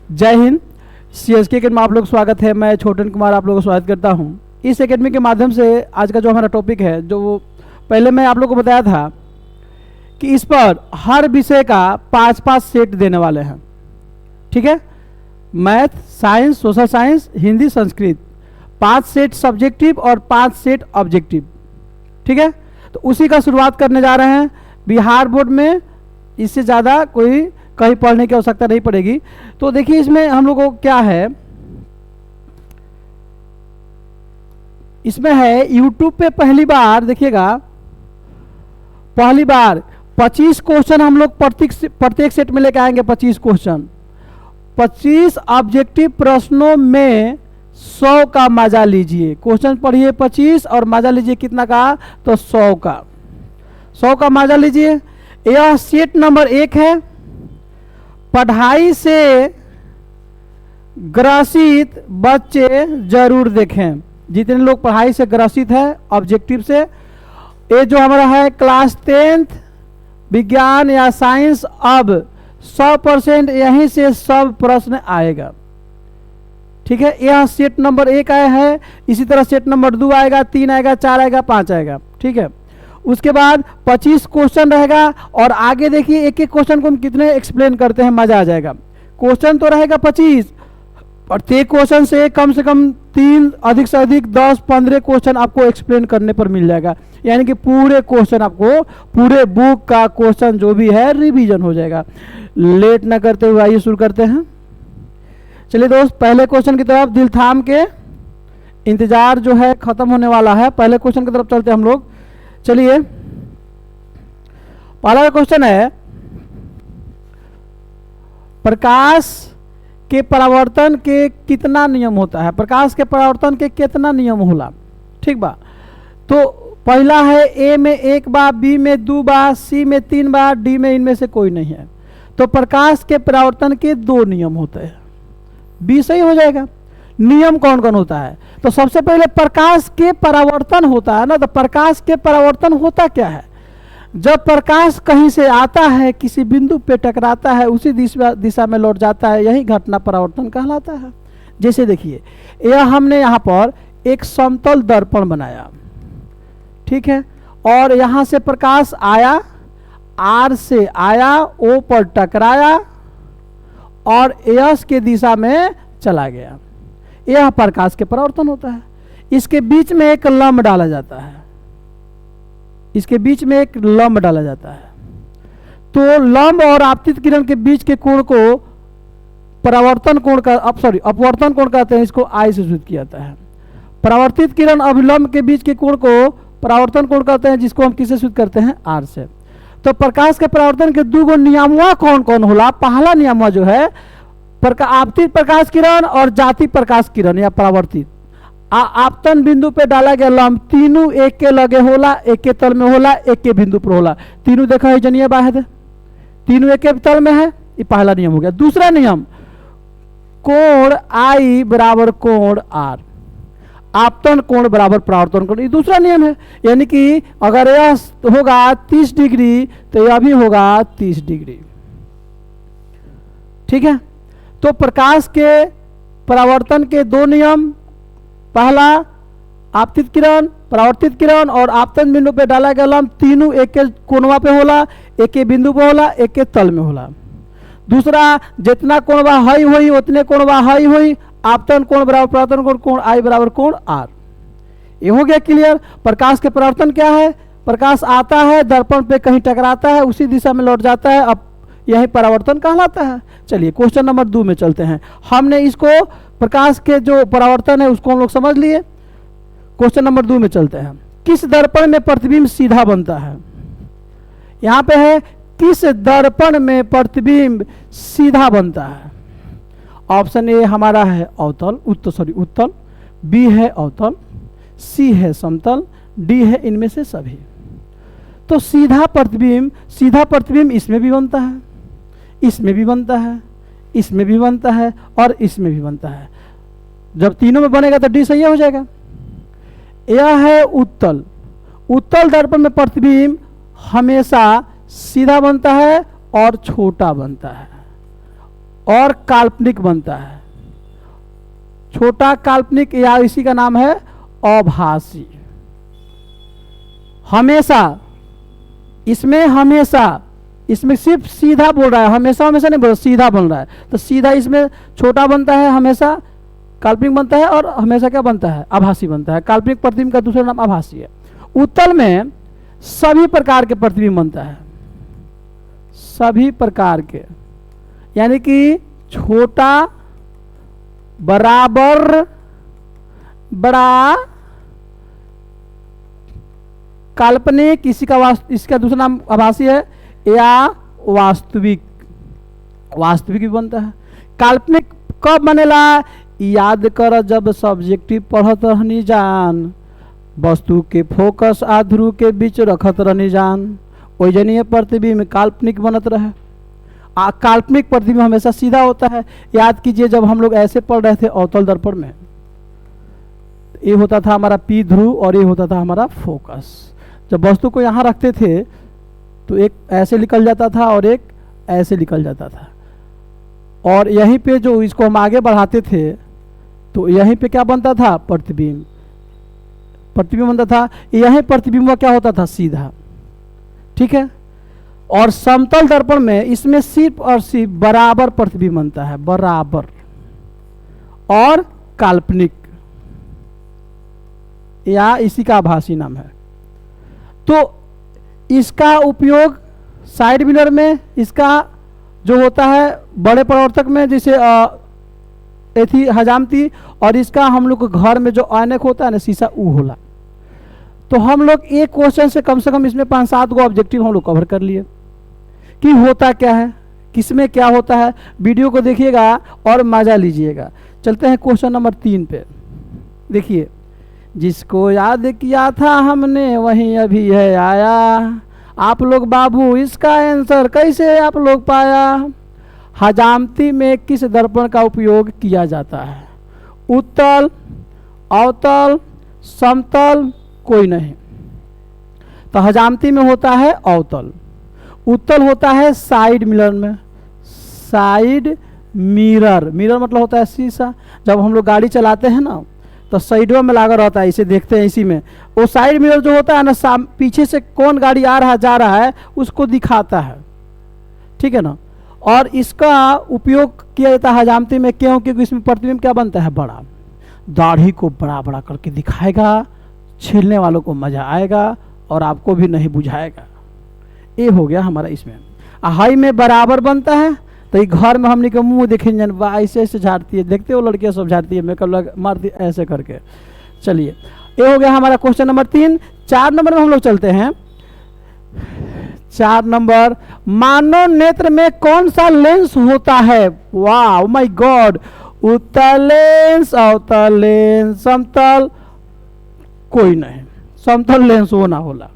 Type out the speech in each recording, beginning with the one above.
जय Hind. CSK academy में आप लोग स्वागत है। मैं छोटन कुमार आप लोगों को स्वागत करता हूं। इस एकेडमी के माध्यम से आज का जो हमारा टॉपिक है, जो पहले मैं आप लोगों को बताया था कि इस पर हर विषय का 5-5 सेट देने वाले हैं। ठीक है, math, science, social science, Hindi, Sanskrit, 5 set subjective और 5 सेट ऑब्जेक्टिव। ठीक है, तो उसी का शुरुआत करने जा रहे हैं। बिहार बोर्ड में इससे ज़्यादा कोई कहीं पढ़ने की आवश्यकता नहीं पड़ेगी। तो देखिए इसमें हम लोगों को क्या है, इसमें है यूट्यूब पे पहली बार देखिएगा, पहली बार 25 क्वेश्चन हम लोग प्रत्येक सेट में लेकर आएंगे। 25 क्वेश्चन, 25 ऑब्जेक्टिव प्रश्नों में 100 का मजा लीजिए। क्वेश्चन पढ़िए 25 और मजा लीजिए कितना का, तो 100 का। 100 का मजा लीजिए। यह सेट नंबर 1 है। पढ़ाई से ग्रसित बच्चे जरूर देखें। जितने लोग पढ़ाई से ग्रसित है ऑब्जेक्टिव से, ये जो हमारा है क्लास 10th विज्ञान या साइंस, अब 100% यहीं से सब प्रश्न आएगा। ठीक है, यह सेट नंबर 1 आया है। इसी तरह सेट नंबर 2 आएगा, 3 आएगा, 4 आएगा, 5 आएगा। ठीक है, उसके बाद 25 क्वेश्चन रहेगा और आगे देखिए एक एक क्वेश्चन को हम कितने एक्सप्लेन करते हैं, मजा आ जाएगा। क्वेश्चन तो रहेगा 25, प्रत्येक क्वेश्चन से कम 3, अधिक से अधिक 10-15 क्वेश्चन आपको एक्सप्लेन करने पर मिल जाएगा। यानी कि पूरे क्वेश्चन आपको, पूरे बुक का क्वेश्चन जो भी है रिवीजन हो जाएगा। लेट ना करते हुए आइए शुरू करते हैं। चलिए दोस्त, पहले क्वेश्चन की तरफ दिल थाम के, इंतजार जो है खत्म होने वाला है। पहले क्वेश्चन की तरफ चलते हैं हम लोग। चलिए, पहला क्वेश्चन है, प्रकाश के परावर्तन के कितना नियम होता है? प्रकाश के परावर्तन के कितना नियम होला? ठीक बा, तो पहला है ए में 1 बार, बी में 2 बार, सी में 3 बार, डी में इनमें से कोई नहीं है। तो प्रकाश के परावर्तन के 2 नियम होते हैं। बी सही हो जाएगा। नियम कौन कौन होता है? तो सबसे पहले प्रकाश के परावर्तन होता है ना। तो प्रकाश के परावर्तन होता क्या है? जब प्रकाश कहीं से आता है, किसी बिंदु पे टकराता है, उसी दिशा में लौट जाता है, यही घटना परावर्तन कहलाता है। जैसे देखिए, यह हमने यहाँ पर एक समतल दर्पण बनाया। ठीक है, और यहाँ से प्रकाश आया, आर से आया, ओ पर टकराया और एस के दिशा में चला गया। यह प्रकाश के परावर्तन होता है। इसके बीच में एक लंब डाला जाता है। इसके बीच में एक लंब डाला जाता है। तो लंब और आपतित किरण के बीच के कोण को परावर्तन कोण का, अपवर्तन कोण कहते हैं। इसको आई से सूचित किया जाता है। परावर्तित किरण अभिलंब के बीच के कोण को परावर्तन कोण कहते हैं, जिसको हम किससे सूचित करते हैं? आर से। तो प्रकाश के परावर्तन के 2 नियमवा कौन कौन होला? पहला नियमवा जो है, आपतित प्रकाश किरण और जाति प्रकाश किरण या परावर्तित। आपतन बिंदु पे डाला गया लंब, तीनों एक के लगे होला, एक के तल में होला, एक के बिंदु पर होला। तीनों देखा है जनिए बाहर, तीनों एक के तल में है। ये पहला नियम हो गया। दूसरा नियम, कोण आई बराबर कोण आर, आपतन कोण बराबर परावर्तन कोण, ये दूसरा नियम है। यानी कि अगर यह होगा 30 डिग्री तो यह भी होगा 30 डिग्री। ठीक है, तो प्रकाश के परावर्तन के 2 नियम, पहला आपतित किरण, परावर्तित किरण और आपतन बिंदु पे डाला गया लंब, तीनों एक के कोणवा पे होला, एक के बिंदु पे होला, एक के तल में होला। दूसरा, जितना कोणवा हाई हुई उतने कोणवा हाई हुई, आपतन कोण बराबर परावर्तन कोण, कोण आई बराबर कोण आर। ये हो गया क्लियर। प्रकाश के परावर्तन क्या है? प्रकाश आता है, दर्पण पे कहीं टकराता है, उसी दिशा में लौट जाता है, अब यही परावर्तन कहलाता है। चलिए क्वेश्चन नंबर 2 में चलते हैं। हमने इसको प्रकाश के जो परावर्तन है उसको हम लोग समझ लिए। क्वेश्चन नंबर 2 में चलते हैं। किस दर्पण में प्रतिबिंब सीधा बनता है? यहाँ पे है, किस दर्पण में प्रतिबिंब सीधा बनता है? ऑप्शन ए हमारा है अवतल, उत्तल, बी है अवतल, सी है समतल, डी है इनमें से सभी। तो सीधा प्रतिबिंब इसमें भी बनता है, इसमें भी बनता है, इसमें भी बनता है और इसमें भी बनता है। जब तीनों में बनेगा तो डी सही हो जाएगा। यह है उत्तल। उत्तल दर्पण में प्रतिबिंब हमेशा सीधा बनता है और छोटा बनता है। और काल्पनिक बनता है। छोटा काल्पनिक या इसी का नाम है अभासी। हमेशा इसमें सिर्फ सीधा बोल रहा है, हमेशा हमेशा नहीं बोल रहा, सीधा बन रहा है। तो सीधा इसमें छोटा बनता है, हमेशा काल्पनिक बनता है, और हमेशा क्या बनता है, आभासी बनता है। काल्पनिक प्रतिबिंब का दूसरा नाम आभासी है। उत्तल में सभी प्रकार के प्रतिबिंब बनता है, सभी प्रकार के, यानी कि छोटा, बराबर, बड़ा, काल्पनिक, इसका दूसरा नाम आभासी है, या वास्तविक भी बनता है। काल्पनिक कब बनेला, याद कर जब सब्जेक्टिव पढ़त रहनी जान, वस्तु के फोकस आ ध्रुव के बीच रखत रहनी जान, ओजनीय प्रतिबिंब काल्पनिक बनत रहे। काल्पनिक प्रतिबिंब हमेशा सीधा होता है। याद कीजिए जब हम लोग ऐसे पढ़ रहे थे अवतल दर्पण में, ये होता था हमारा पी ध्रुव और ये होता था हमारा फोकस। जब वस्तु को यहाँ रखते थे तो एक ऐसे निकल जाता था और एक ऐसे निकल जाता था, और यहीं पे जो इसको हम आगे बढ़ाते थे तो यहीं पे क्या बनता था, प्रतिबिंब बनता था। यहीं प्रतिबिंब क्या होता था, सीधा। ठीक है। और समतल दर्पण में इसमें सिर्फ और सिर्फ बराबर प्रतिबिंब बनता है, बराबर और काल्पनिक, या इसी का आभासी नाम है। तो इसका उपयोग साइड मिरर में, इसका जो होता है बड़े परावर्तक में, जैसे एथी हजामती, और इसका हम लोग के घर में जो ऐनक होता है ना, शीशा, ऊ होला। तो हम लोग एक क्वेश्चन से कम इसमें 5-7 गो ऑब्जेक्टिव हम लोग कवर कर लिए कि होता क्या है, किसमें क्या होता है। वीडियो को देखिएगा और मजा लीजिएगा। चलते हैं क्वेश्चन नंबर 3 पे। देखिए, जिसको याद किया था हमने वही अभी है आया, आप लोग बाबू इसका आंसर कैसे आप लोग पाया। हजामती में किस दर्पण का उपयोग किया जाता है, उत्तल, अवतल, समतल, कोई नहीं। तो हजामती में होता है अवतल। उत्तल होता है साइड मिरर में, साइड मिरर मतलब होता है शीशा। जब हम लोग गाड़ी चलाते हैं ना तो साइडों में लगा रहता है, इसे देखते हैं इसी में। वो साइड मिरर जो होता है ना, पीछे से कौन गाड़ी आ रहा जा रहा है उसको दिखाता है। ठीक है ना। और इसका उपयोग किया जाता है हजामती में, क्यों? क्योंकि इसमें प्रतिबिंब क्या बनता है, बड़ा। दाढ़ी को बड़ा बड़ा करके दिखाएगा, छीलने वालों को मजा आएगा और आपको भी नहीं बुझाएगा। ये हो गया हमारा इसमें। हाई में बराबर बनता है, तो ये घर में हमने के मुंह देखेंगे ऐसे ऐसे झाड़ती है, देखते हो लड़कियां सब झाड़ती है, मेकअप मारती ऐसे करके। चलिए, ये हो गया हमारा क्वेश्चन नंबर 3। 4 नंबर में हम लोग चलते हैं। 4 नंबर, मानव नेत्र में कौन सा लेंस होता है? वाह, ओ माय गॉड। उत्तल लेंस, अवतल लेंस, समतल, कोई नहीं। समतल लेंस वो ना होला,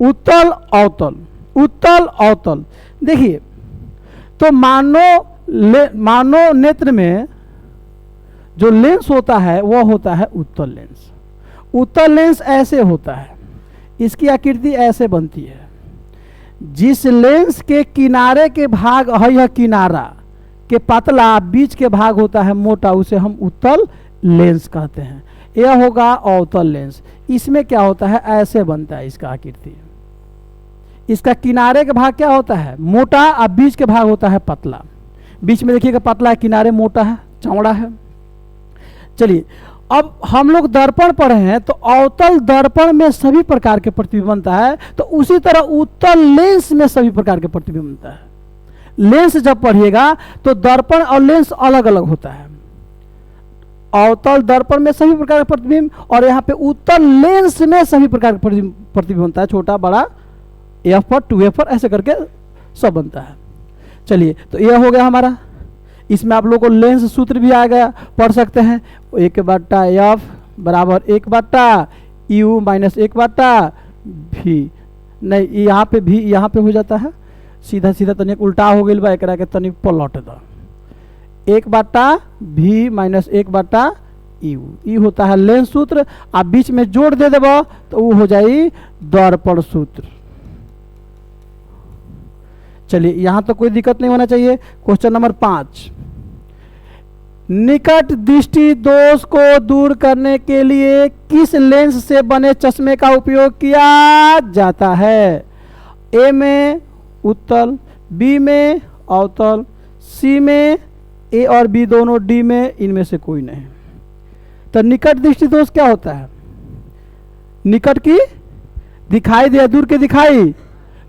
उत्तल अवतल, उत्तल अवतल। देखिए, तो मानव नेत्र में जो लेंस होता है वो होता है उत्तल लेंस। उत्तल लेंस ऐसे होता है, इसकी आकृति ऐसे बनती है। जिस लेंस के किनारे के भाग है, यह किनारा के पतला, बीच के भाग होता है मोटा, उसे हम उत्तल लेंस कहते हैं। यह होगा अवतल लेंस। इसमें क्या होता है, ऐसे बनता है इसका आकृति। इसका किनारे का भाग क्या होता है, मोटा, और बीच के भाग होता है पतला। बीच में देखिएगा पतला है, किनारे मोटा है, चौड़ा है। चलिए, अब हम लोग दर्पण पढ़े हैं, तो अवतल दर्पण में सभी प्रकार के प्रतिबिंब बनता है, तो उसी तरह उत्तल लेंस में सभी प्रकार के प्रतिबिंब बनता है। लेंस जब पढ़िएगा तो दर्पण और लेंस अलग अलग होता है। अवतल दर्पण में सभी प्रकार के प्रतिबिंब, और यहाँ पे उत्तल लेंस में सभी प्रकार के प्रतिबिंब बनता है, छोटा, बड़ा, एफ पर 2f पर ऐसे करके सब बनता है। चलिए, तो यह हो गया हमारा। इसमें आप लोगों को लेंस सूत्र भी आ गया, पढ़ सकते हैं। 1/f बराबर 1/u माइनस 1/v। नहीं, यहाँ पे भी यहाँ पे हो जाता है, सीधा सीधा तनिक उल्टा हो गई बा, एकरा के तनिक पलट दो। 1/v माइनस 1/u, ई होता है लेंस सूत्र। आप बीच में जोड़ दे देबो तो वो हो जाए दर्पण सूत्र। चलिए, यहाँ तो कोई दिक्कत नहीं होना चाहिए। Question number 5। निकट दृष्टि दोष को दूर करने के लिए किस लेंस से बने चश्मे का उपयोग किया जाता है? ए में उत्तल, बी में अवतल, सी में ए और बी दोनों, डी में इनमें से कोई नहीं। तो निकट दृष्टि दोष क्या होता है? निकट की दिखाई दे, दूर के दिखाई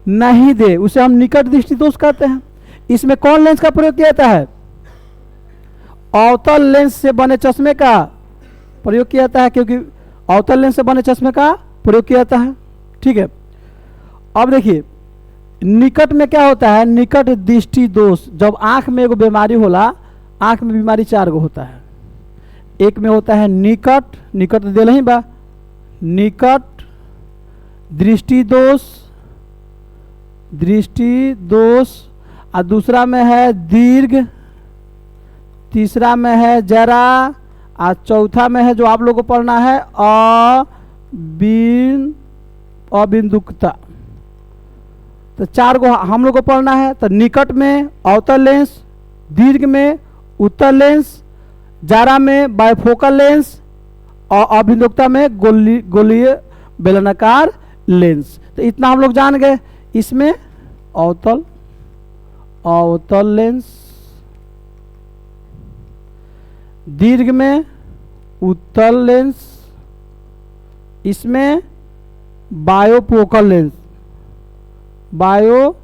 नहीं दे, उसे हम निकट दृष्टि दोष कहते हैं। इसमें कौन लेंस का प्रयोग किया जाता है? अवतल लेंस से बने चश्मे का प्रयोग किया जाता है, क्योंकि अवतल लेंस से बने चश्मे का प्रयोग किया जाता है। ठीक है, अब देखिए निकट में क्या होता है? निकट दृष्टि दोष, जब आंख में एगो बीमारी होला, आंख में बीमारी 4 गो होता है। एक में होता है निकट, निकट दे नहीं बा, निकट दृष्टि दोष, दृष्टि दोष, और दूसरा में है दीर्घ, तीसरा में है जरा, और चौथा में है जो आप लोगों को पढ़ना है अबिंदुकता। तो 4 गो हम लोग को पढ़ना है। तो निकट में अवतल लेंस, दीर्घ में उत्तल लेंस, जारा में बायफोकल लेंस, और अभिमुखता में गोलीय बेलनाकार लेंस। तो इतना हम लोग जान गए। इसमें अवतल, अवतल लेंस, दीर्घ में उत्तल लेंस, इसमें बायोफोकल लेंस, बायोफोकल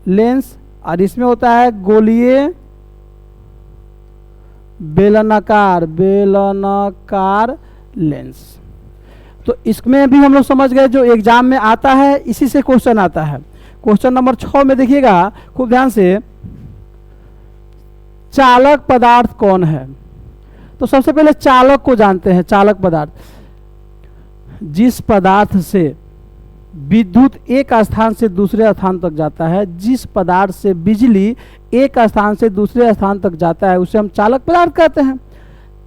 लेंस, और इसमें होता है गोलीय बेलनाकार, बेलनाकार लेंस। तो इसमें भी हम लोग समझ गए, जो एग्जाम में आता है इसी से क्वेश्चन आता है। क्वेश्चन नंबर 6 में देखिएगा खूब ध्यान से, चालक पदार्थ कौन है? तो सबसे पहले चालक को जानते हैं। चालक पदार्थ, जिस पदार्थ से विद्युत एक स्थान से दूसरे स्थान तक जाता है, जिस पदार्थ से बिजली एक स्थान से दूसरे स्थान तक जाता है, उसे हम चालक पदार्थ कहते हैं।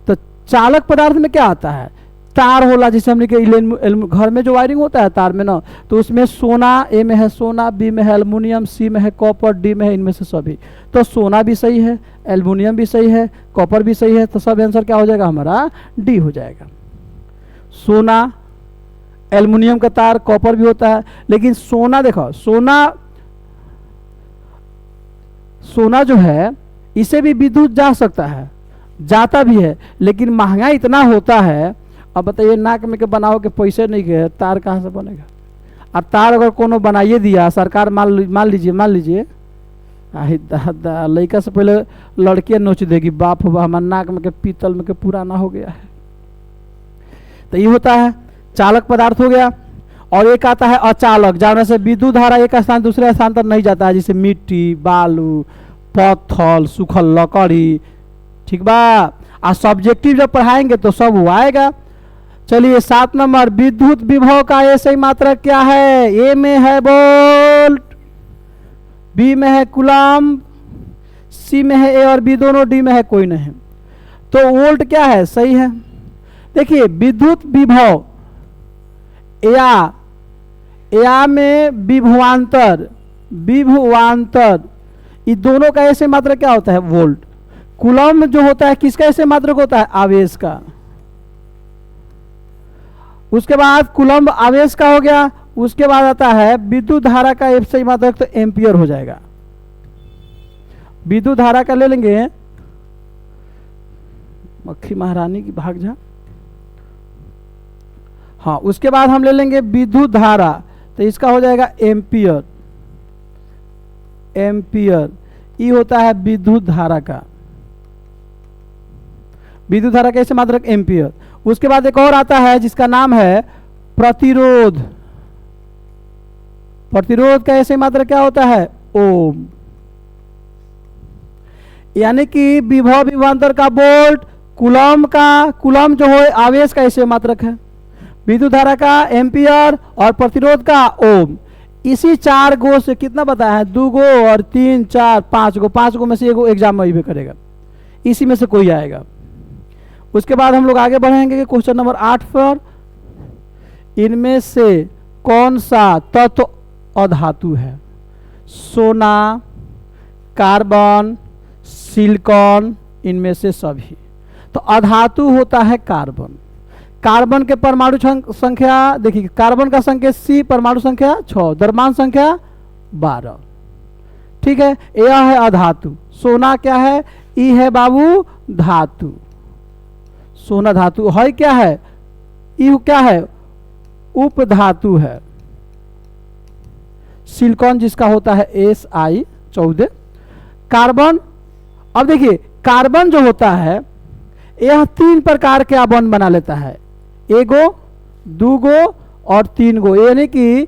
तो चालक पदार्थ में क्या आता है? तार होला, जिसे हमने घर में जो वायरिंग होता है तार में ना, तो उसमें सोना, ए में है सोना, बी में है एल्युमिनियम, सी में है कॉपर, डी में है इनमें से सभी। तो सोना भी सही है, एल्युमिनियम भी सही है, कॉपर भी सही है, तो सब आंसर क्या हो जाएगा हमारा? डी हो जाएगा। सोना, एल्युमिनियम का तार, कॉपर भी होता है, लेकिन सोना देखो, सोना जो है इसे भी विद्युत जा सकता है, जाता भी है, लेकिन महंगा इतना होता है। अब बताइए, नाक में के बनाओ के पैसे नहीं के, तार कहाँ से बनेगा? और तार अगर कोनो बनाइए दिया सरकार, मान लीजिए दादा लड़का से पहले लड़कियां नोच देगी, बाप हो हमारे नाक में के पीतल में के पुराना हो गया है। तो ये होता है चालक पदार्थ हो गया। और एक आता है अचालक, जाने से विद्युत धारा एक स्थान दूसरे स्थान तक नहीं जाता है, जैसे मिट्टी, बालू, पत्थर, सूखल लकड़ी। ठीक बा। और सब्जेक्टिव जब पढ़ाएंगे तो सब वो आएगा। चलिए 7 नंबर, विद्युत विभव का ऐसे मात्रक क्या है? ए में है वोल्ट, बी में है कूलम्ब, सी में है ए और बी दोनों, डी में है कोई नहीं। तो वोल्ट क्या है? सही है। देखिए विद्युत विभव या में विभवांतर, ये दोनों का ऐसे मात्रक क्या होता है? वोल्ट। कूलम्ब जो होता है किसका ऐसे मात्रक होता है? आवेश का। उसके बाद कूलम्ब आवेश का हो गया। उसके बाद आता है विद्युत धारा का ऐसे मात्रक, तो एम्पियर हो जाएगा। विद्युत धारा का ले लेंगे, मक्खी महारानी की भाग जा। हाँ, उसके बाद हम ले लेंगे विद्युत धारा, तो इसका हो जाएगा एम्पियर। ये होता है विद्युत धारा का, विद्युत धारा कैसे मात्रक? एम्पियर। उसके बाद एक और आता है जिसका नाम है प्रतिरोध। प्रतिरोध का ऐसे मात्रक क्या होता है? ओम। यानी कि विभव विभवांतर का वोल्ट, कूलम्ब जो है आवेश का ऐसे मात्रक है, विद्युत धारा का एम्पियर और प्रतिरोध का ओम। इसी 4 गो से कितना बताया है? 2 गो और 3, 4, 5 गो। 5 गो में से एगो एग्जाम में भी करेगा, इसी में से कोई आएगा। उसके बाद हम लोग आगे बढ़ेंगे कि क्वेश्चन नंबर 8 पर, इनमें से कौन सा तत्व अधातु है? सोना, कार्बन, सिलिकॉन, इनमें से सभी। तो अधातु होता है कार्बन। कार्बन के परमाणु संख्या देखिए, कार्बन का संख्या C, परमाणु संख्या 6, द्रव्यमान संख्या 12। ठीक है, यह है अधातु। सोना क्या है? ई है बाबू धातु। सोना धातु है, क्या है? ई क्या है? उपधातु है। सिलिकॉन जिसका होता है Si 14। कार्बन, अब देखिए कार्बन जो होता है यह 3 प्रकार के बॉन्ड बना लेता है, एगो, दूगो और 3 गो, यानी कि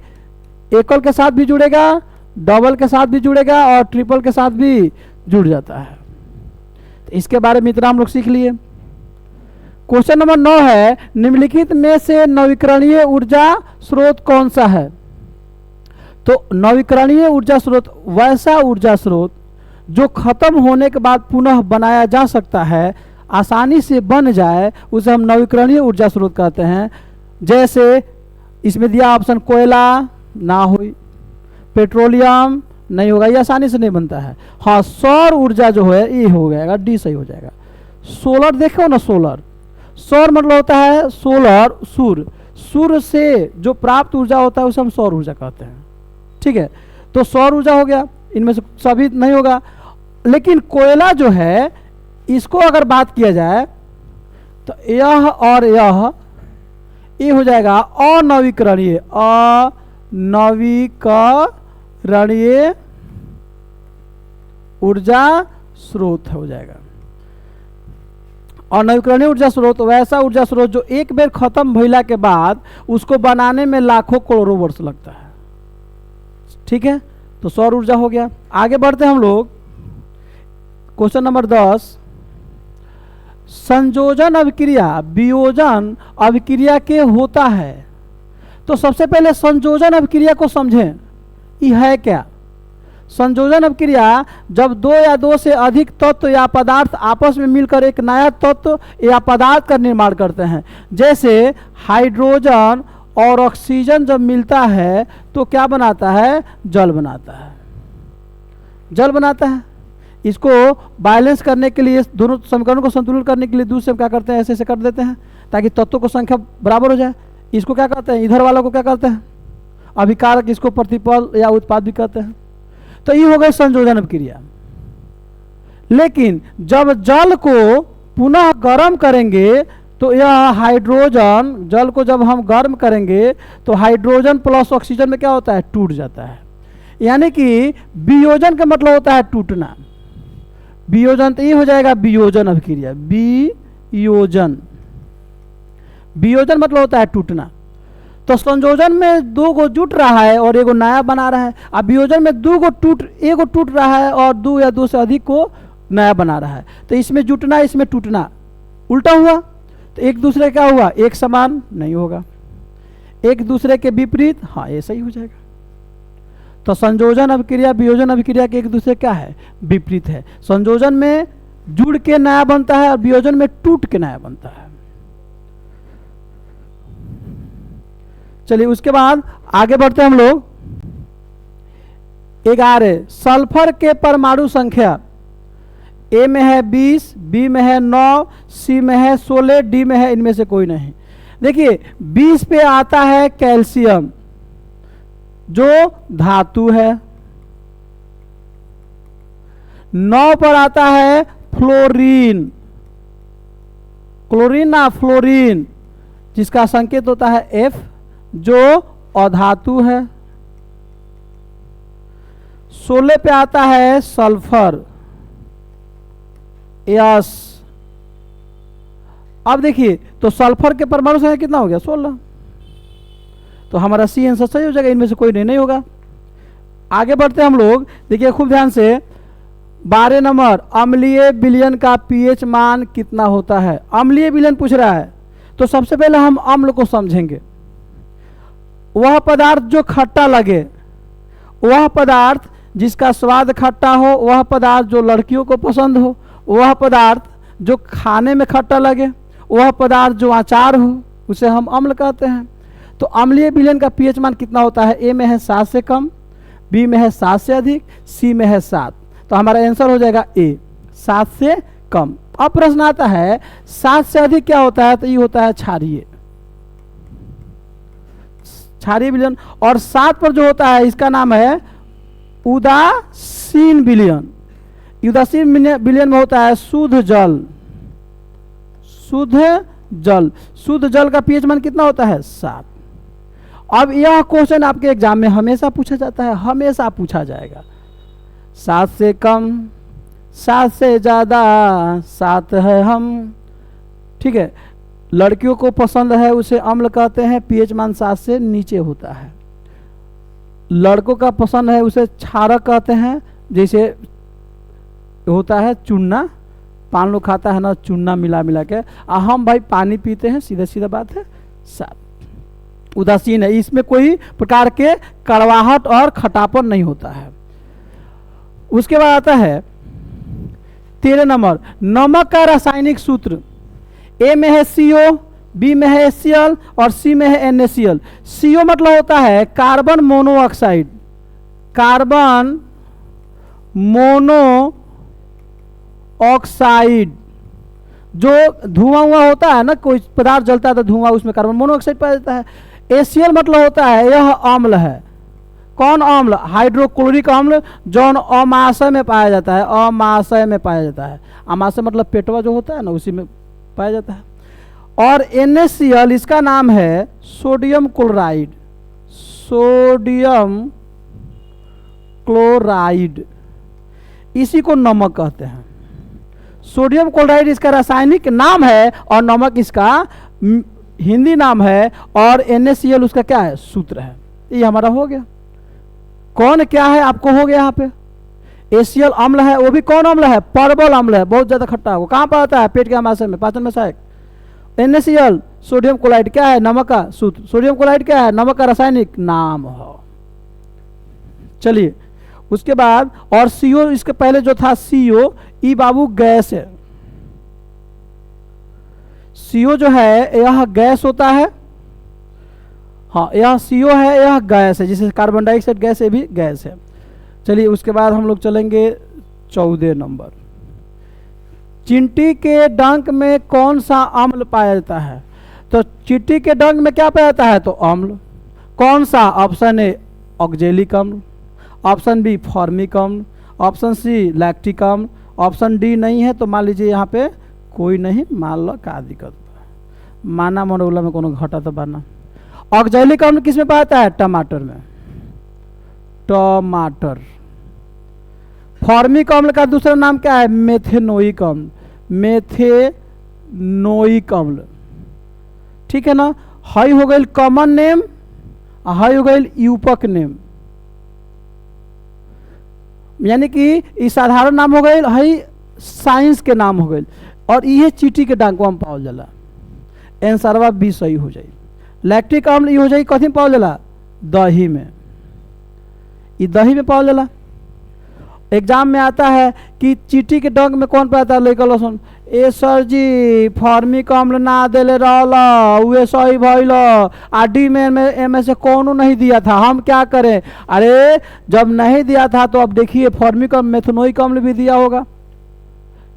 एकल के साथ भी जुड़ेगा, डबल के साथ भी जुड़ेगा और ट्रिपल के साथ भी जुड़ जाता है। तो इसके बारे में इतना हम लोग सीख लिए। क्वेश्चन नंबर 9 है, निम्नलिखित में से नवीकरणीय ऊर्जा स्रोत कौन सा है? तो नवीकरणीय ऊर्जा स्रोत वैसा ऊर्जा स्रोत जो खत्म होने के बाद पुनः बनाया जा सकता है, आसानी से बन जाए, उसे हम नवीकरणीय ऊर्जा स्रोत कहते हैं। जैसे इसमें दिया ऑप्शन, कोयला ना हो, पेट्रोलियम नहीं होगा, ये आसानी से नहीं बनता है। हाँ, सौर ऊर्जा जो है ये हो जाएगा, डी सही हो जाएगा। सोलर देखो ना, सोलर, सौर मतलब होता है सोलर, सूर्य, सूर्य से जो प्राप्त ऊर्जा होता है उसे हम सौर ऊर्जा कहते हैं। ठीक है, तो सौर ऊर्जा हो गया, इनमें से सभी नहीं होगा। लेकिन कोयला जो है, इसको अगर बात किया जाए तो यह और यह, ये हो जाएगा अनवीकरणीय, अनवीकरणीय ऊर्जा स्रोत हो जाएगा। अनवीकरणीय ऊर्जा स्रोत वैसा ऊर्जा स्रोत जो एक बेर खत्म भइला के बाद उसको बनाने में लाखों करोड़ों वर्ष लगता है। ठीक है, तो सौर ऊर्जा हो गया। आगे बढ़ते हैं हम लोग, क्वेश्चन नंबर 10, संयोजन अभिक्रिया वियोजन अभिक्रिया के होता है। तो सबसे पहले संयोजन अभिक्रिया को समझें, ये है क्या? संयोजन अभिक्रिया जब 2 या 2 से अधिक तत्व या पदार्थ आपस में मिलकर एक नया तत्व या पदार्थ का निर्माण करते हैं। जैसे हाइड्रोजन और ऑक्सीजन जब मिलता है तो क्या बनाता है? जल बनाता है, जल बनाता है। इसको बैलेंस करने के लिए, दोनों समीकरणों को संतुलित करने के लिए दूसरे हम क्या करते हैं, ऐसे ऐसे कर देते हैं ताकि तत्वों को संख्या बराबर हो जाए। इसको क्या कहते हैं? इधर वालों को क्या कहते हैं? अभिकारक। इसको प्रतिपल या उत्पाद भी कहते हैं। तो ये हो गई संयोजन अभिक्रिया। लेकिन जब जल को पुनः गर्म करेंगे तो यह हाइड्रोजन, जल को जब हम गर्म करेंगे तो हाइड्रोजन प्लस ऑक्सीजन में क्या होता है? टूट जाता है। यानी कि वियोजन का मतलब होता है टूटना। वियोजन, तो ये हो जाएगा वियोजन अभिक्रिया। वियोजन, वियोजन मतलब होता है टूटना। तो संयोजन में 2 गो जुट रहा है और एगो नया बना रहा है। अब वियोजन में 2 गो एगो टूट रहा है और 2 या 2 से अधिक को नया बना रहा है। तो इसमें जुटना, इसमें टूटना, उल्टा हुआ। तो एक दूसरे क्या हुआ? एक समान नहीं होगा, एक दूसरे के विपरीत। हाँ, ऐसा ही हो जाएगा। तो संयोजन अभिक्रिया वियोजन अभिक्रिया के एक दूसरे क्या है? विपरीत है। संयोजन में जुड़ के नया बनता है और वियोजन में टूट के नया बनता है। चलिए उसके बाद आगे बढ़ते हैं हम लोग। 11, सल्फर के परमाणु संख्या ए में है 20, बी में है 9, सी में है 16, डी में है इनमें से कोई नहीं। देखिए 20 पे आता है कैल्शियम जो धातु है, 9 पर आता है फ्लोरीन, क्लोरीन ना फ्लोरीन, जिसका संकेत होता है F, जो अधातु है। 16 पे आता है सल्फर, यस। अब देखिए तो सल्फर के परमाणु संख्या कितना हो गया? 16। तो हमारा सी आंसर सही हो जाएगा, इनमें से कोई नहीं होगा। आगे बढ़ते हैं हम लोग। देखिए खूब ध्यान से, 12 नंबर, अम्लीय विलयन का पीएच मान कितना होता है? अम्लीय विलयन पूछ रहा है, तो सबसे पहले हम अम्ल को समझेंगे। वह पदार्थ जो खट्टा लगे, वह पदार्थ जिसका स्वाद खट्टा हो, वह पदार्थ जो लड़कियों को पसंद हो, वह पदार्थ जो खाने में खट्टा लगे, वह पदार्थ जो अचार हो, उसे हम अम्ल कहते हैं। तो अम्लीय विलयन का पीएच मान कितना होता है? ए में है 7 से कम, बी में है 7 से अधिक, सी में है 7। तो हमारा आंसर हो जाएगा ए, 7 से कम। अब प्रश्न आता है 7 से अधिक क्या होता है, तो ये होता है क्षारीय विलयन। और 7 पर जो होता है इसका नाम है उदासीन विलयन। उदासीन विलयन में होता है शुद्ध जल। शुद्ध जल का पीएच मान कितना होता है, 7। अब यह क्वेश्चन आपके एग्जाम में हमेशा पूछा जाता है, हमेशा पूछा जाएगा। 7 से कम, 7 से ज्यादा, 7 है हम। ठीक है, लड़कियों को पसंद है उसे अम्ल कहते हैं, पीएच मान 7 से नीचे होता है। लड़कों का पसंद है उसे क्षारक कहते हैं, जैसे होता है चूना, पान लोग खाता है ना चूना मिला मिला के, हम भाई पानी पीते हैं, सीधा सीधा बात है। 7 उदासीन है, इसमें कोई प्रकार के कड़वाहट और खटापन नहीं होता है। उसके बाद आता है 13 नंबर, नमक का रासायनिक सूत्र। ए में है CO, बी में है HCl और सी में है NaCl। CO मतलब होता है कार्बन मोनोऑक्साइड, कार्बन मोनोऑक्साइड। जो धुआं हुआ होता है ना, कोई पदार्थ जलता है तो धुआं, उसमें कार्बन मोनोऑक्साइड पाया जाता है। HCl मतलब होता है यह अम्ल है। कौन अम्ल, हाइड्रोक्लोरिक अम्ल, जो अमाशय में पाया जाता है, अमाशय में पाया जाता है। अमाशय मतलब पेटवा जो होता है ना, उसी में पाया जाता है। और NaCl इसका नाम है सोडियम क्लोराइड, सोडियम क्लोराइड, इसी को नमक कहते हैं। सोडियम क्लोराइड इसका रासायनिक नाम है और नमक इसका हिंदी नाम है, और NaCl उसका क्या है, सूत्र है। ये हमारा हो गया। कौन क्या है आपको हो गया यहाँ पे। HCl अम्ल है, वो भी कौन अम्ल है, परबल अम्ल है, बहुत ज्यादा खट्टा है। कहाँ पर आता है, पेट के अमाशय में, पाचन में सहायक। NaCl सोडियम क्लोराइड क्या है, नमक का सूत्र। सोडियम क्लोराइड क्या है, नमक का रासायनिक नाम हो। चलिए उसके बाद, और CO इसके पहले जो था CO, ई बाबू गैस है। CO जो है यह गैस होता है, हाँ यह CO है, यह गैस है, जिसे कार्बन डाइऑक्साइड गैस, ये भी गैस है। चलिए उसके बाद हम लोग चलेंगे 14 नंबर, चींटी के डंक में कौन सा अम्ल पाया जाता है। तो चींटी के डंक में क्या पाया जाता है, तो अम्ल। कौन सा, ऑप्शन ए ऑक्जेलिक अम्ल, ऑप्शन बी फॉर्मिक अम्ल, ऑप्शन सी लैक्टिक अम्ल, ऑप्शन डी नहीं है तो मान लीजिए यहाँ पे कोई नहीं, मान लो का दिक्कत, माना मनोला में कोनो घटा तो बाना। ऑक्जेलिक अम्ल किस में पाया जाता है, टमाटर में, टमाटर। फॉर्मिक अम्ल का दूसरा नाम क्या है, मेथेनोइक अम्ल, मेथेनोइक अम्ल। ठीक है ना। हाई हो गई कॉमन नेम, हाई हो गई यूपक नेम, यानी कि ये साधारण नाम हो गए, हाई साइंस के नाम हो गए। और ये चींटी के डांक में पाओल जाला, आंसरवा बी सही हो जाए। लैक्टिक अम्ल ये हो जाए कथी में पाओल जाला, दही में, ये दही में पाओल जाला। एग्जाम में आता है कि चींटी के डंक में कौन पाता है, लेकर सुन, ए सर जी फॉर्मिक अम्ल ना देले रहला, उहे सही भइल, आडी में से कौनो नहीं दिया था, हम क्या करें। अरे जब नहीं दिया था तो अब देखिए फॉर्मिक अम्ल, मेथेनोइक अम्ल भी दिया होगा,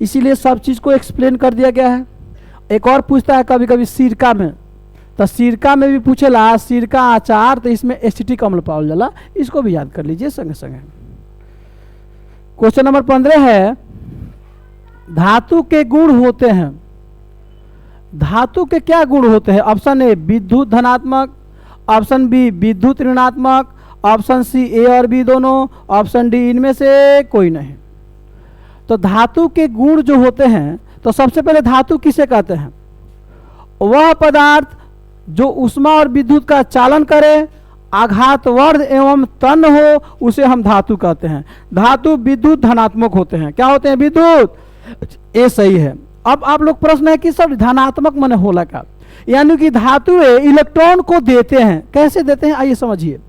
इसीलिए सब चीज को एक्सप्लेन कर दिया गया है। एक और पूछता है कभी कभी सिरका में, तो सिरका में भी पूछेला, सिरका अचार, तो इसमें एसिटिक अम्ल पाओल जाला, इसको भी याद कर लीजिए संगे संगे। क्वेश्चन नंबर 15 है, धातु के गुण होते हैं। धातु के क्या गुण होते हैं, ऑप्शन ए विद्युत धनात्मक, ऑप्शन बी विद्युत ऋणात्मक, ऑप्शन सी ए और बी दोनों, ऑप्शन डी इनमें से कोई नहीं। तो धातु के गुण जो होते हैं, तो सबसे पहले धातु किसे कहते हैं, वह पदार्थ जो ऊष्मा और विद्युत का चालन करे, आघातवर्ध एवं तन हो, उसे हम धातु कहते हैं। धातु विद्युत धनात्मक होते हैं। क्या होते हैं, विद्युत, ये सही है। अब आप लोग प्रश्न है कि सब धनात्मक मन होला का, यानी कि धातु इलेक्ट्रॉन को देते हैं। कैसे देते हैं, आइए समझिए।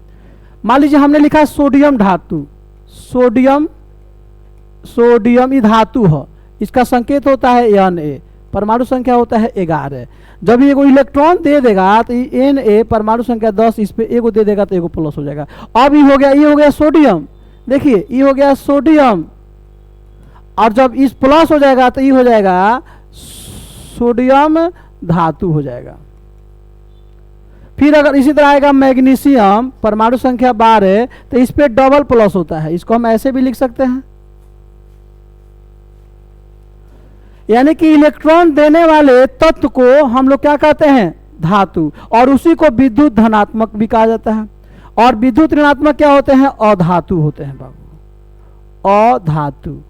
मान लीजिए हमने लिखा है सोडियम धातु, सोडियम, सोडियम ये धातु है, इसका संकेत होता है Na, परमाणु संख्या होता है 11। जब ये इलेक्ट्रॉन दे देगा तो Na परमाणु संख्या 10, इस पे एगो दे देगा तो एगो प्लस हो जाएगा। अब ये हो गया सोडियम, देखिए ये हो गया सोडियम, और जब इस प्लस हो जाएगा तो ये हो जाएगा सोडियम धातु हो जाएगा। फिर अगर इसी तरह आएगा मैग्नीशियम परमाणु संख्या 12 तो इस पे डबल प्लस होता है, इसको हम ऐसे भी लिख सकते हैं, यानी कि इलेक्ट्रॉन देने वाले तत्व को हम लोग क्या कहते हैं, धातु, और उसी को विद्युत धनात्मक भी कहा जाता है। और विद्युत ऋणात्मक क्या होते हैं, अधातु होते हैं बाबू, अधातु।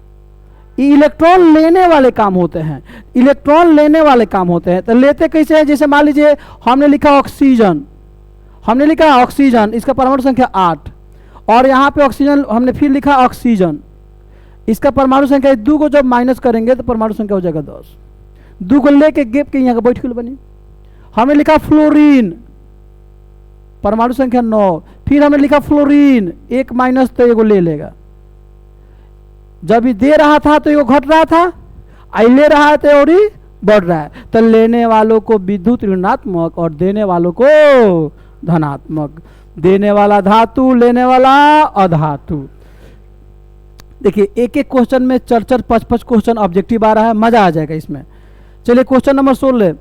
इलेक्ट्रॉन लेने वाले काम होते हैं, इलेक्ट्रॉन लेने वाले काम होते हैं। तो लेते कैसे हैं, जैसे मान लीजिए हमने लिखा ऑक्सीजन, हमने लिखा ऑक्सीजन, इसका परमाणु संख्या 8, और यहाँ पे ऑक्सीजन हमने फिर लिखा ऑक्सीजन, इसका परमाणु संख्या 2 को जब माइनस करेंगे तो परमाणु संख्या हो जाएगा 10। 2 को लेके गेप के यहाँ का बैठ बनी। हमने लिखा फ्लोरीन, परमाणु संख्या 9, फिर हमने लिखा फ्लोरीन, 1 माइनस तो एगो ले लेगा, जब ये दे रहा था तो ये घट रहा था, आई ले रहा है तो और ही बढ़ रहा है। तो लेने वालों को विद्युत ऋणात्मक और देने वालों को धनात्मक, देने वाला धातु, लेने वाला अधातु। देखिए एक एक क्वेश्चन में 4-4, 5-5 क्वेश्चन ऑब्जेक्टिव आ रहा है, मजा आ जाएगा इसमें। चलिए क्वेश्चन नंबर 16,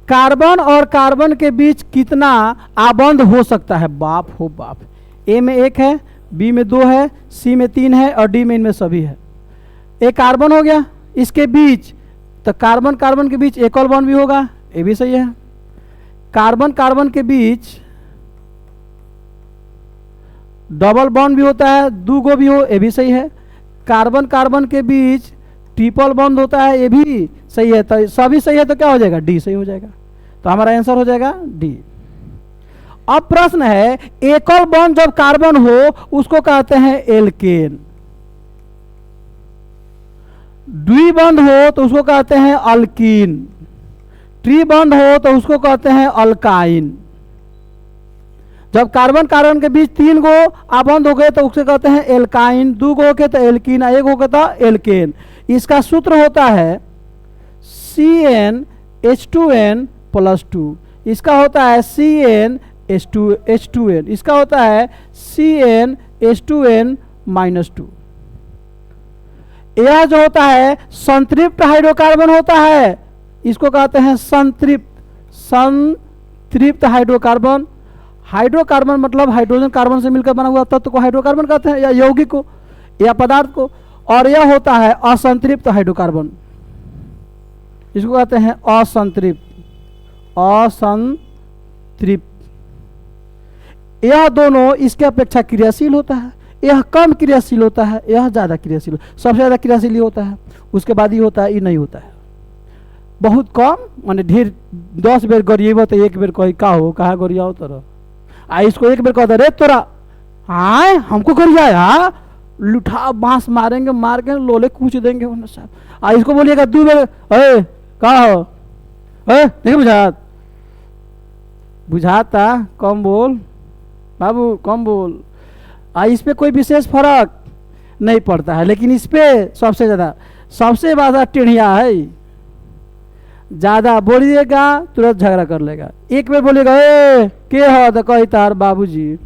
कार्बन और कार्बन के बीच कितना आबंध हो सकता है। बाप हो बाप, ए में 1 है, बी में 2 है, सी में 3 है और डी में इनमें सभी है। एक कार्बन हो गया, इसके बीच तो कार्बन कार्बन के बीच एक और बॉन्ड भी होगा, ये भी सही है। कार्बन कार्बन के बीच डबल बॉन्ड भी होता है, 2 गो भी हो, ये भी सही है। कार्बन कार्बन के बीच ट्रिपल बॉन्ड होता है, ये भी सही है। तो सभी सही है तो क्या हो जाएगा, डी सही हो जाएगा। तो हमारा आंसर हो जाएगा डी। अब प्रश्न है, एकल बॉन्ड जब कार्बन हो उसको कहते हैं एल्केन, द्वि बॉन्ड हो तो उसको कहते हैं अल्कीन, ट्री बॉन्ड हो तो उसको कहते हैं अल्काइन। जब कार्बन कार्बन के बीच 3 गो आबंध हो गए तो उससे कहते हैं एल्काइन, 2 गो हो गए तो एल्कीन, 1 हो गया तो एल्केन। इसका सूत्र होता है CnH2n+2, इसका होता है CnH2n, इसका होता है CnH2n-2। यह जो होता है संतृप्त हाइड्रोकार्बन होता है, इसको कहते हैं संतृप्त हाइड्रोकार्बन। हाइड्रोकार्बन मतलब हाइड्रोजन कार्बन से मिलकर बना हुआ तत्व को हाइड्रोकार्बन कहते हैं, या यौगिक को या पदार्थ को। और यह होता है असंतृप्त हाइड्रोकार्बन, इसको कहते हैं असंतृप्त, असंतृप्त। यह दोनों इसके अपेक्षा क्रियाशील होता है, यह कम क्रियाशील होता है, यह ज़्यादा क्रियाशील, सबसे ज़्यादा क्रियाशील होता है, उसके बाद ही होता है, ये नहीं होता है। बहुत कम माने ढेर 10 बेर गरिएब तो 1 बेर कही का हो, कहा गरियाओ तरह आ, इसको 1 बेर कह दे रे तोरा आए हमको गरिया, लुठा बांस मारेंगे, मार के लोले कूच देंगे साहब। आ इसको बोलिएगा 2 बेर, अरे का हो, नहीं बुझात, बुझाता, कम बोल बाबू कम बोल। इस पे कोई विशेष फर्क नहीं पड़ता है, लेकिन इस पे सबसे ज़्यादा टेढ़िया है, ज़्यादा बोलिएगा तुरंत झगड़ा कर लेगा। 1 बेर बोलिएगा ए के हो तो कही तार बाबूजी,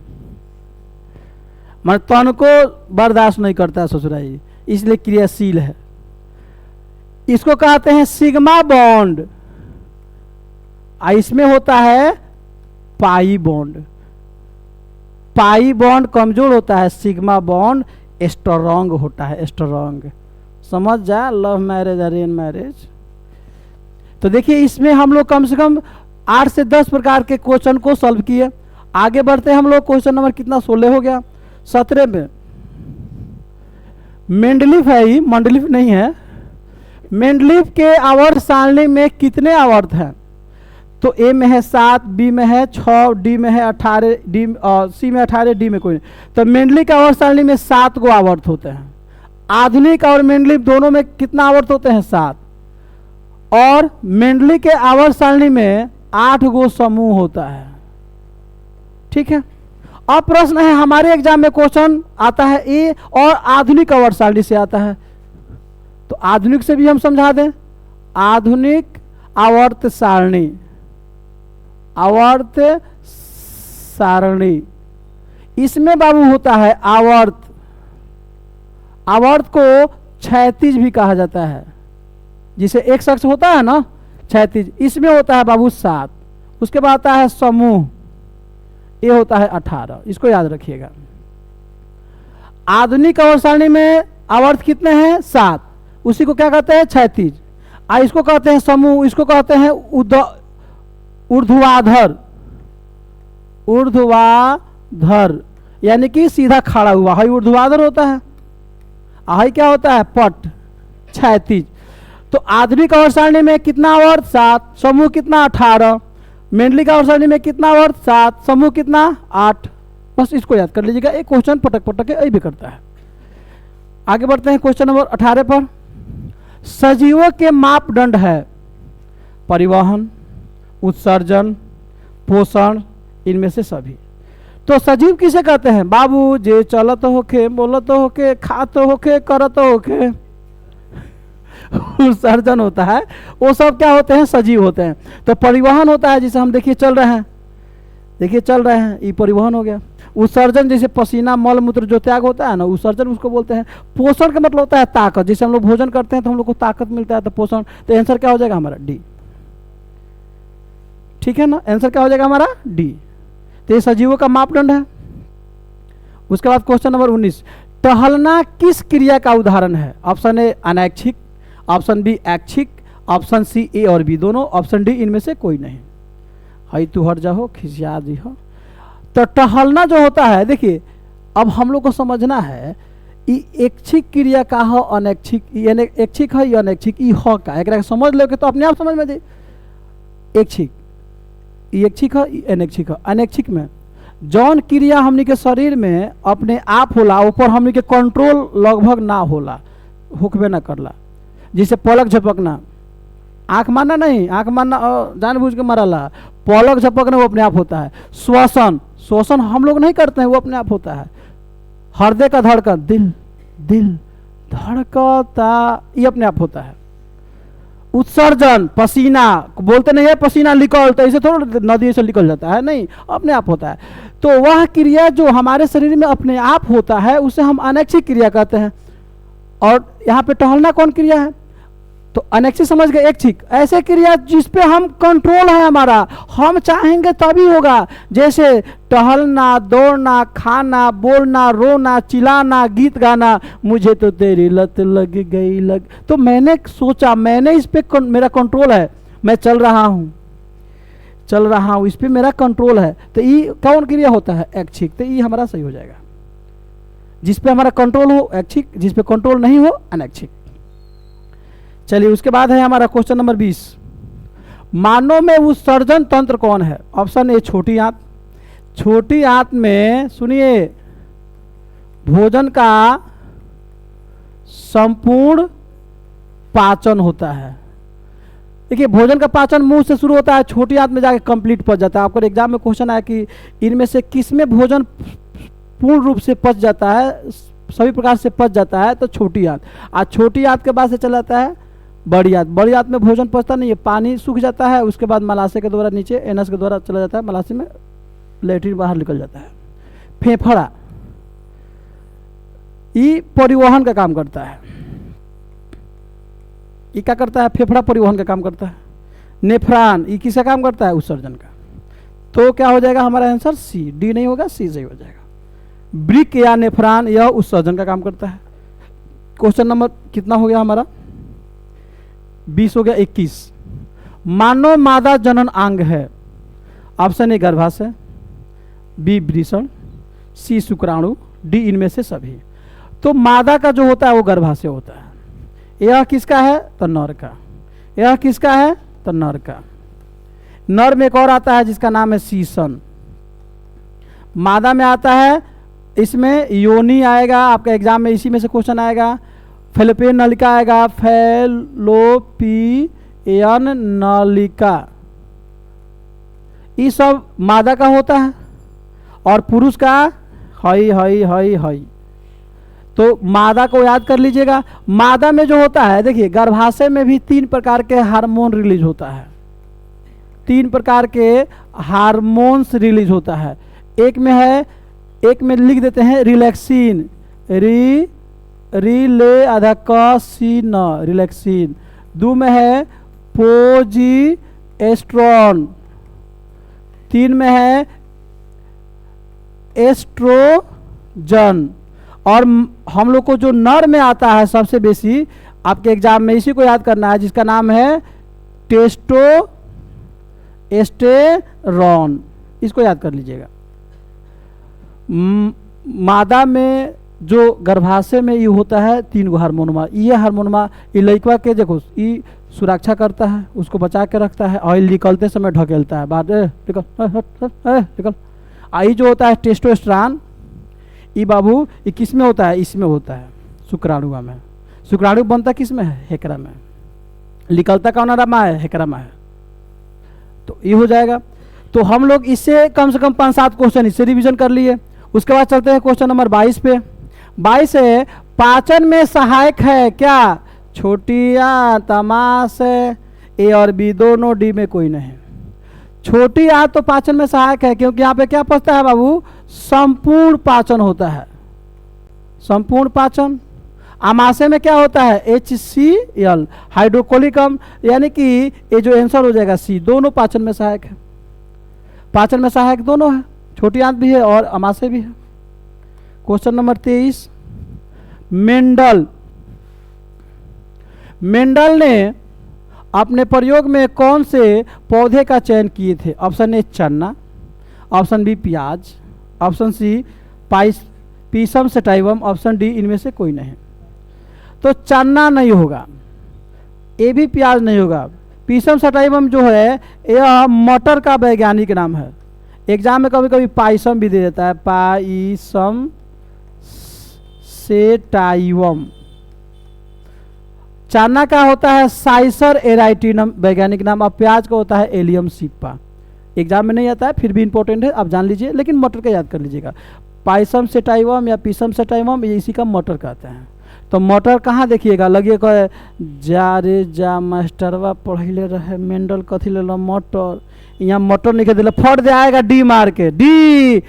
मैं तन को बर्दाश्त नहीं करता ससुराई, इसलिए क्रियाशील है। इसको कहते हैं सिग्मा बॉन्ड, इसमें होता है पाई बॉन्ड। पाई बॉन्ड कमजोर होता है, सिग्मा बॉन्ड स्ट्रॉन्ग होता है, स्ट्रॉन्ग। समझ जा, लव मैरिज अरेंज मैरिज। तो देखिए इसमें हम लोग कम से कम 8 से 10 प्रकार के क्वेश्चन को सॉल्व किए। आगे बढ़ते हैं हम लोग, क्वेश्चन नंबर कितना 16 हो गया, 17 में मेंडलीफ है, ही मंडलीफ नहीं है। मेंडलीफ के आवर्त सारणी में कितने आवर्त हैं, तो ए में है 7, बी में है 6, डी में है 18, डी सी में 18, डी में कोई नहीं। तो मेंडली के आवर्त सारणी में 7 गो आवर्त होते हैं। आधुनिक और मेंडलीफ दोनों में कितना आवर्त होते हैं, 7। और मेंडली के आवर्त सारणी में 8 गो समूह होता है। ठीक है, अब प्रश्न है, हमारे एग्जाम में क्वेश्चन आता है ए और आधुनिक आवर्त सारणी से आता है, तो आधुनिक से भी हम समझा दें। आधुनिक आवर्त सारणी, आवर्त सारणी, इसमें बाबू होता है आवर्त, आवर्त को क्षैतिज भी कहा जाता है, जिसे एक शख्स होता है ना क्षैतिज, इसमें होता है बाबू 7। उसके बाद आता है समूह, ये होता है 18, इसको याद रखिएगा। आधुनिक आवर्त सारणी में आवर्त कितने हैं? 7, उसी को क्या कहते हैं? क्षैतिज। इसको कहते हैं समूह, इसको कहते हैं ऊर्ध्वाधर, ऊर्ध्वाधर यानी कि सीधा खड़ा हुआ, हाई ऊर्ध्वाधर होता है, हाई क्या होता है? पट, क्षैतिज। तो आधुनिक आवर्त सारणी में कितना आवर्त? 7, समूह कितना? 18। मेंडलिक आवर्त सारणी में कितना आवर्त? 7, समूह कितना? 8। बस इसको याद कर लीजिएगा, एक क्वेश्चन पटक पटक के यही भी करता है। आगे बढ़ते हैं क्वेश्चन नंबर 18 पर। सजीवों के मापदंड है परिवहन, उत्सर्जन, पोषण, इनमें से सभी। तो सजीव किसे कहते हैं बाबू? जे चलत होके, बोलत होके, खात होके, करत होके, उत्सर्जन होता है, वो सब क्या होते हैं? सजीव होते हैं। तो परिवहन होता है, जिसे हम देखिए चल रहे हैं, देखिए चल रहे हैं, ये परिवहन हो गया। उत्सर्जन जैसे पसीना, मल मूत्र जो त्याग होता है ना, उत्सर्जन उसको बोलते हैं। पोषण का मतलब होता है ताकत, जैसे हम लोग भोजन करते हैं तो हम लोग को ताकत मिलता है, तो पोषण। तो आंसर क्या हो जाएगा हमारा? डी। ठीक है ना, आंसर क्या हो जाएगा हमारा? डी। तो ये सजीवों का मापदंड है। उसके बाद क्वेश्चन नंबर 19, टहलना किस क्रिया का उदाहरण है? ऑप्शन ए अनैच्छिक, ऑप्शन बी ऐच्छिक, ऑप्शन सी ए और बी दोनों, ऑप्शन डी इनमें से कोई नहीं। हई तू हट जाओ, खिसिया दी हो। तो टहलना जो होता है, देखिए अब हम लोग को समझना है ऐच्छिक क्रिया का हो, अनैच्छिक, यानी ऐच्छिक है या अनैच्छिक, ई हो का एक समझ लो तो अपने आप समझ में जाए। ऐच्छिक, ऐच्छिक है, अनैच्छिक है। अनैच्छिक में जौन क्रिया हमनी के शरीर में अपने आप होला, ऊपर हमनी के कंट्रोल लगभग ना होला, हुक्मे ना करला, जैसे पलक झपकना, आंख मारना नहीं, आंख मारना जानबूझ के मारला, पलक झपकना वो अपने आप होता है। श्वसन, श्वसन हम लोग नहीं करते हैं, वो अपने आप होता है। हृदय का धड़कन, दिल दिल धड़कता, ये अपने आप होता है। उत्सर्जन, पसीना, बोलते नहीं है पसीना निकलता, ऐसे थोड़ा नदी से निकल जाता है, नहीं, अपने आप होता है। तो वह क्रिया जो हमारे शरीर में अपने आप होता है उसे हम अनैच्छिक क्रिया कहते हैं। और यहाँ पे टहलना कौन क्रिया है? तो अनैच्छिक समझ गए। ऐच्छिक ऐसे क्रिया जिसपे हम कंट्रोल है हमारा, हम चाहेंगे तभी होगा, जैसे टहलना, दौड़ना, खाना, बोलना, रोना, चिल्लाना, गीत गाना। मुझे तो तेरी लत लग गई लग, तो मैंने सोचा, मैंने इस पे मेरा कंट्रोल है, मैं चल रहा हूँ, चल रहा हूँ, इस पे मेरा कंट्रोल है। तो ये कौन क्रिया होता है? ऐच्छिक। तो ये हमारा सही हो जाएगा, जिसपे हमारा कंट्रोल हो ऐच्छिक, जिसपे कंट्रोल नहीं हो अनैच्छिक। चलिए उसके बाद है हमारा क्वेश्चन नंबर 20, मानव में उत्सर्जन तंत्र कौन है? ऑप्शन ए छोटी आंत। छोटी आंत में सुनिए, भोजन का संपूर्ण पाचन होता है। देखिए भोजन का पाचन मुंह से शुरू होता है, छोटी आंत में जाके कंप्लीट पच जाता है। आपको एग्जाम में क्वेश्चन आया कि इनमें से किसमें भोजन पूर्ण रूप से पच जाता है, सभी प्रकार से पच जाता है? तो छोटी आंत। आज छोटी आंत के बाद से चला जाता है बड़ी आंत। बड़ी आंत में भोजन पचता नहीं है, पानी सूख जाता है, उसके बाद मलाशय के द्वारा नीचे एनस के द्वारा चला जाता है, मलाशय में लेट्रिन बाहर निकल जाता है। फेफड़ा, ये परिवहन का काम करता है। ये क्या करता है? फेफड़ा परिवहन का काम करता है। नेफ्रॉन, ये किसका काम करता है? उत्सर्जन का। तो क्या हो जाएगा हमारा आंसर? सी। डी नहीं होगा, सी सही हो जाएगा। ब्रिक या नेफ्रॉन यह उत्सर्जन का काम करता है। क्वेश्चन नंबर कितना हो गया हमारा? 20 हो गया। 21, मानव मादा जनन अंग है। ऑप्शन ए गर्भाशय, बी वृषण, सी शुक्राणु, डी इनमें से सभी। तो मादा का जो होता है वो गर्भाशय होता है। यह किसका है? तो नर का। यह किसका है? तो नर का। नर में एक और आता है जिसका नाम है शीशन। मादा में आता है, इसमें योनि आएगा, आपका एग्जाम में इसी में से क्वेश्चन आएगा। फैलोपियन नलिका आएगा, फैलोपियन नलिका, ये सब मादा का होता है। और पुरुष का हई हई हई हई। तो मादा को याद कर लीजिएगा। मादा में जो होता है, देखिए गर्भाशय में भी 3 प्रकार के हार्मोन रिलीज होता है। 3 प्रकार के हार्मोन्स रिलीज होता है। एक में है, एक में लिख देते हैं रिलैक्सिन, रिले आधा क सी न रिलैक्सिन। दो में है पोजीस्टेरोन। तीन में है एस्ट्रोजन। और हम लोग को जो नर में आता है सबसे बेसी, आपके एग्जाम में इसी को याद करना है, जिसका नाम है टेस्टोस्टेरोन। इसको याद कर लीजिएगा। मादा में जो गर्भाशय में ये होता है 3 गो हार्मोनमा। ये हार्मोनमा ये लड़का के देखो ये सुरक्षा करता है, उसको बचा के रखता है, ऑयल निकलते समय ढकेलता है बाहर, निकल निकल। आई जो होता है टेस्टोस्टेरोन, ये बाबू ये किस में होता है? इसमें होता है, शुक्राणु में। शुक्राणु बनता किस में है? हेकरा में। निकलता कौन रमा है? हेकरा में है। तो ये हो जाएगा। तो हम लोग इससे कम से कम 5-7 क्वेश्चन इससे रिवीजन कर लिए। उसके बाद चलते हैं क्वेश्चन नंबर 22 पे। 22 है पाचन में सहायक है क्या? छोटी आंत, तमाशय, ए और बी दोनों, डी में कोई नहीं। छोटी आंत तो पाचन में सहायक है, क्योंकि यहाँ पे क्या पचता है बाबू? संपूर्ण पाचन होता है, संपूर्ण पाचन। आमाशय में क्या होता है? HCl हाइड्रोकोलिकम, यानी कि ये जो आंसर हो जाएगा सी, दोनों पाचन में सहायक है। पाचन में सहायक दोनों है, छोटी आंत भी है और आमाशय भी है। क्वेश्चन नंबर 23, मेंडल ने अपने प्रयोग में कौन से पौधे का चयन किए थे? ऑप्शन ए चन्ना, ऑप्शन बी प्याज, option C pisum sativum, option D इनमें से कोई नहीं। तो चन्ना नहीं होगा, ए भी प्याज नहीं होगा। पीसम सेटाइवम जो है यह मटर का वैज्ञानिक नाम है। एग्जाम में कभी कभी पाइसम भी दे देता है, पाइसम सेटाइवम। चन्ना का होता है साइसर एराइटिनम वैज्ञानिक नाम, और प्याज का होता है एलियम सिप्पा। एग्जाम में नहीं आता है, फिर भी इंपॉर्टेंट है, आप जान लीजिए, लेकिन मटर का याद कर लीजिएगा। पाइसम सेटाइवम या पीसम सेटाइवम ये इसी का मटर कहते हैं। तो मटर कहाँ देखिएगा? लगिएगा जा रे जा मास्टरवा पढ़ले रहे मेंडल कथी ले मटर, यहाँ मटर नहीं दिला, फट दे आएगा डी मार के। डी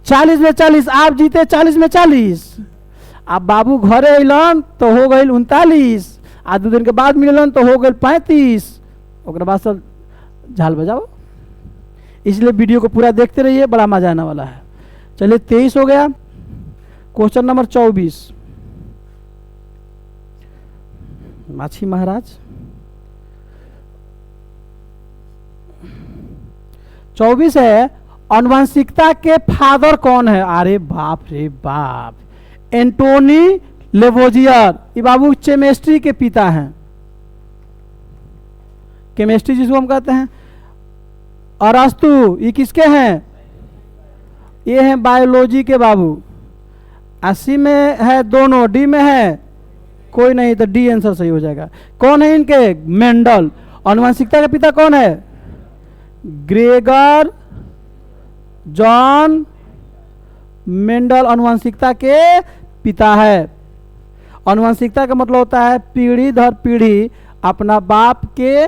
40 में 40, आप जीते 40 में 40। अब बाबू घरे अलन तो हो गई 39, आ 2 दिन के बाद मिलन तो हो गए 35। और बाद सब झाल बजाओ। इसलिए वीडियो को पूरा देखते रहिए, बड़ा मजा आने वाला है। चलिए 23 हो गया। क्वेश्चन नंबर 24, माछी महाराज। 24 है आनुवंशिकता के फादर कौन है? अरे बाप रे बाप, एंटोनी लेवोजियर। ये बाबू केमिस्ट्री के पिता हैं, केमिस्ट्री जिसको हम कहते हैं। अरस्तु ये किसके हैं? ये हैं बायोलॉजी के बाबू। 80 में है दोनों, डी में है कोई नहीं, तो डी आंसर सही हो जाएगा। कौन है इनके? मेंडल। आनुवंशिकता का पिता कौन है? ग्रेगर जॉन मेंडल आनुवंशिकता के पिता है। आनुवंशिकता का मतलब होता है पीढ़ी दर पीढ़ी अपना बाप के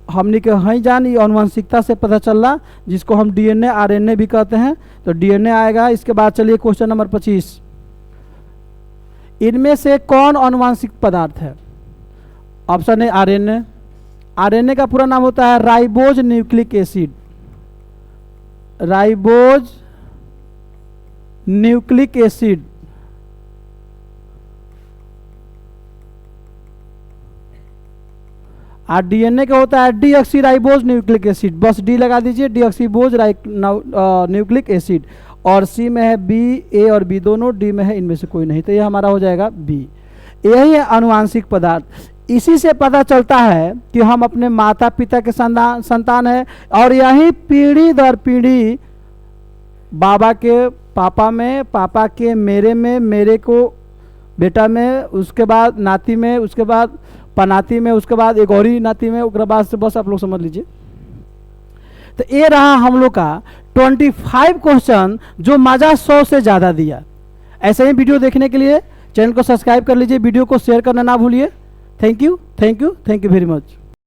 हमने के हैं जान, ये आनुवंशिकता से पता चलना, जिसको हम डीएनए आरएनए भी कहते हैं। तो डीएनए आएगा। इसके बाद चलिए क्वेश्चन नंबर 25, इनमें से कौन आनुवंशिक पदार्थ है? Option A RNA. आरएनए का पूरा नाम होता है ribose nucleic acid, ribose nucleic acid. और डीएनए का होता है डीऑक्सीराइबोज न्यूक्लिक एसिड, बस डी लगा दीजिए, डीऑक्सीबोज न्यूक्लिक एसिड। और सी में है बी, ए और बी दोनों, डी में है इनमें से कोई नहीं, तो ये हमारा हो जाएगा बी। यही है आनुवांशिक पदार्थ। इसी से पता चलता है कि हम अपने माता पिता के संतान है, और यही पीढ़ी दर पीढ़ी बाबा के पापा में, पापा के मेरे में, मेरे को बेटा में, उसके बाद नाती में, उसके बाद पनाती में, उसके बाद एक और ही नाती में, उसके बाद से बस आप लोग समझ लीजिए। तो ये रहा हम लोग का 25 क्वेश्चन, जो मजा 100 से ज़्यादा दिया। ऐसे ही वीडियो देखने के लिए चैनल को सब्सक्राइब कर लीजिए, वीडियो को शेयर करना ना भूलिए। Thank you very much.